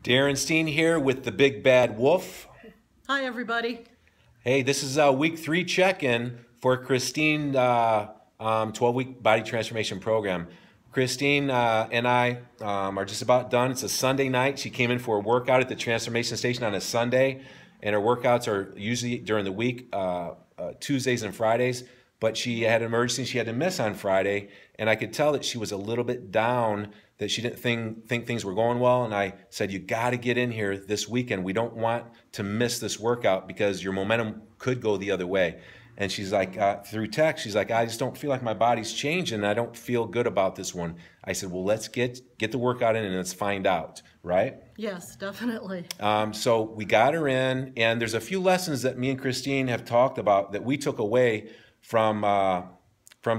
Darin, Steen here with the Big Bad Wolf. Hi, everybody. Hey, this is a week 3 check-in for Christine 12-week body transformation program. Christine and I are just about done. It's a Sunday night. She came in for a workout at the transformation station on a Sunday, and her workouts are usually during the week, Tuesdays and Fridays. But she had an emergency she had to miss on Friday, and I could tell that she was a little bit down, that she didn't think things were going well. And I said, you got to get in here this weekend. We don't want to miss this workout because your momentum could go the other way. And she's like, through text, she's like, I just don't feel like my body's changing, and I don't feel good about this one. I said, well, let's get the workout in and let's find out, right? Yes, definitely. So we got her in, and there's a few lessons that me and Christine have talked about that we took away from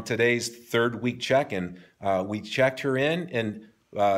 today's 3rd week check-in. We checked her in, and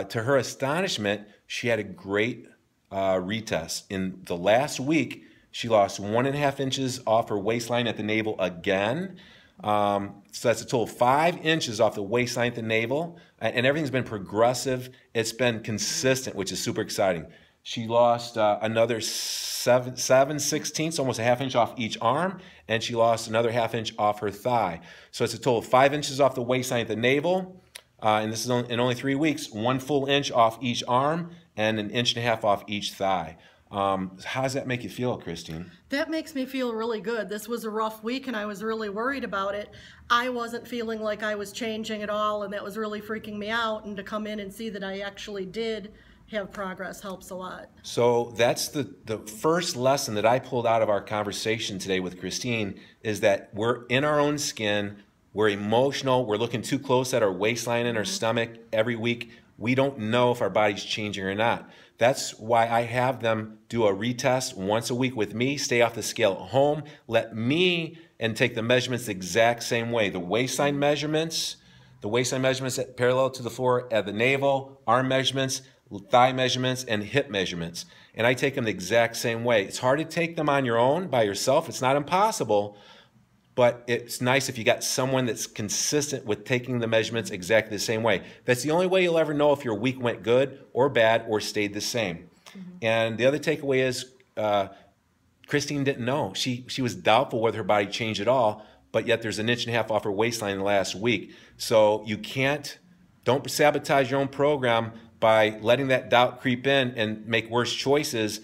to her astonishment, she had a great retest. In the last week, she lost 1.5 inches off her waistline at the navel again. So that's a total of 5 inches off the waistline at the navel, and everything's been progressive. It's been consistent, which is super exciting. She lost another 7/16, almost a 1/2 inch off each arm, and she lost another 1/2 inch off her thigh. So it's a total of 5 inches off the waistline at the navel, and this is in only 3 weeks, 1 full inch off each arm, and 1.5 inches off each thigh. How does that make you feel, Christine? That makes me feel really good. This was a rough week, and I was really worried about it. I wasn't feeling like I was changing at all, and that was really freaking me out. And to come in and see that I actually did have progress helps a lot. So that's the first lesson that I pulled out of our conversation today with Christine, is that we're in our own skin, we're emotional, we're looking too close at our waistline and our stomach every week. We don't know if our body's changing or not. That's why I have them do a retest once a week with me, stay off the scale at home, let me and take the measurements the exact same way. The waistline measurements parallel to the floor at the navel, arm measurements, thigh measurements, and hip measurements. And I take them the exact same way. It's hard to take them on your own, by yourself. It's not impossible, but it's nice if you got someone that's consistent with taking the measurements exactly the same way. That's the only way you'll ever know if your week went good or bad or stayed the same. And the other takeaway is Christine didn't know. She was doubtful whether her body changed at all, but yet there's 1.5 inches off her waistline in the last week. So you don't sabotage your own program by letting that doubt creep in and make worse choices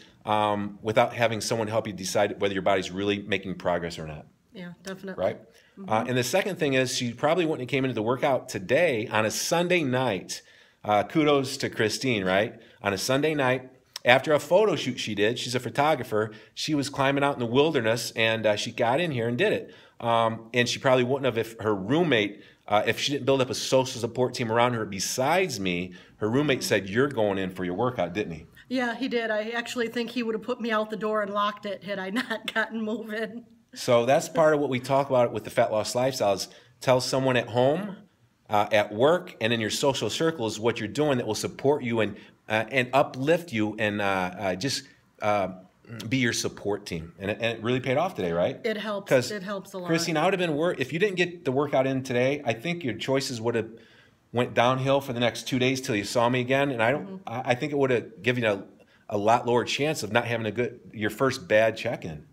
without having someone help you decide whether your body's really making progress or not. Yeah, definitely. Right? And the second thing is, she probably wouldn't have came into the workout today on a Sunday night. Kudos to Christine, right? On a Sunday night, after a photo shoot she did, she's a photographer, she was climbing out in the wilderness, and she got in here and did it. And she probably wouldn't have if her roommate, if she didn't build up a social support team around her besides me. Her roommate said, you're going in for your workout, didn't he? Yeah, he did. I actually think he would have put me out the door and locked it had I not gotten moving. So that's part of what we talk about with the Fat Loss Lifestyle, is tell someone at home, at work, and in your social circles what you're doing that will support you and uplift you and just be your support team. And it really paid off today, right? It helps. It helps a lot. Christine, I would have been worried if you didn't get the workout in today. I think your choices would have went downhill for the next 2 days till you saw me again. And I think it would have given you a lot lower chance of not having your first bad check-in.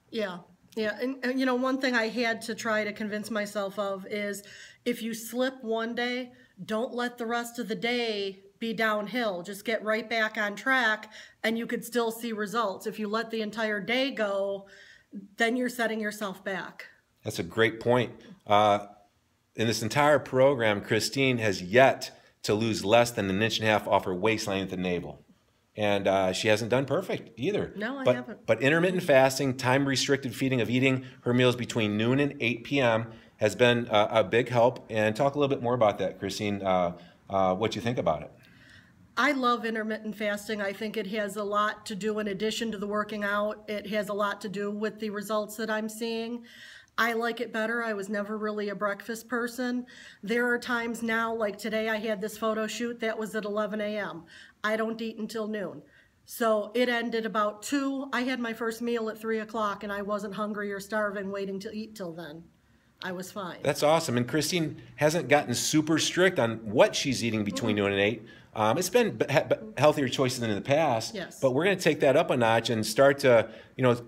Yeah. Yeah, and you know, one thing I had to try to convince myself of is if you slip one day, don't let the rest of the day be downhill. Just get right back on track and you could still see results. If you let the entire day go, then you're setting yourself back. That's a great point. In this entire program, Christine has yet to lose less than 1.5 inches off her waistline at the navel. And she hasn't done perfect either. No, I haven't. But intermittent fasting, time-restricted feeding of eating her meals between noon and 8 p.m. has been a big help. And talk a little bit more about that, Christine, what you think about it. I love intermittent fasting. I think it has a lot to do, in addition to the working out, it has a lot to do with the results that I'm seeing. I like it better. I was never really a breakfast person. There are times now, like today I had this photo shoot that was at 11 a.m. I don't eat until noon. So it ended about 2. I had my first meal at 3 o'clock and I wasn't hungry or starving waiting to eat till then. I was fine. That's awesome. And Christine hasn't gotten super strict on what she's eating between noon and 8. It's been healthier choices than in the past. Yes. But we're going to take that up a notch and start to,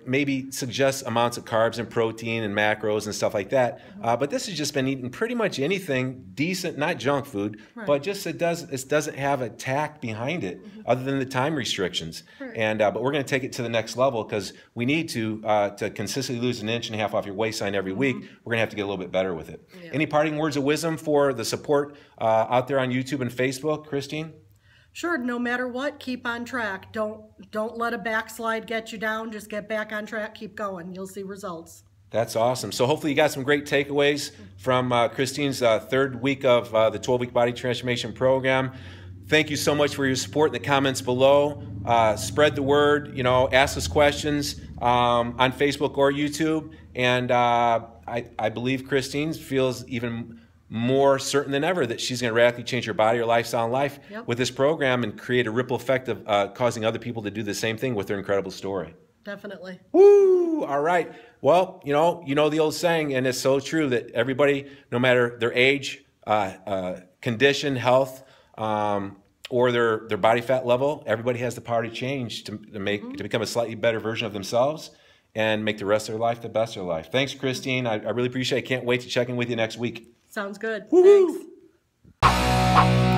maybe suggest amounts of carbs and protein and macros and stuff like that. But this has just been eating pretty much anything decent, not junk food, but just it doesn't have a tack behind it other than the time restrictions. Right. And but we're going to take it to the next level because we need to consistently lose 1.5 inches off your waistline every week. We're going to have to get a little bit better with it. Yeah. Any parting words of wisdom for the support out there on YouTube and Facebook, Christine? Sure, no matter what, keep on track. Don't let a backslide get you down. Just get back on track, keep going. You'll see results. That's awesome. So hopefully you got some great takeaways from Christine's third week of the 12-week body transformation program. Thank you so much for your support in the comments below. Spread the word, ask us questions on Facebook or YouTube. And I believe Christine feels even more certain than ever that she's going to radically change her body, her lifestyle, and life with this program and create a ripple effect of causing other people to do the same thing with their incredible story. Definitely. Woo! All right. Well, you know the old saying, and it's so true that everybody, no matter their age, condition, health, or their body fat level, everybody has the power to change to become a slightly better version of themselves and make the rest of their life the best of their life. Thanks, Christine. I really appreciate it. I can't wait to check in with you next week. Sounds good. Woo-hoo. Thanks.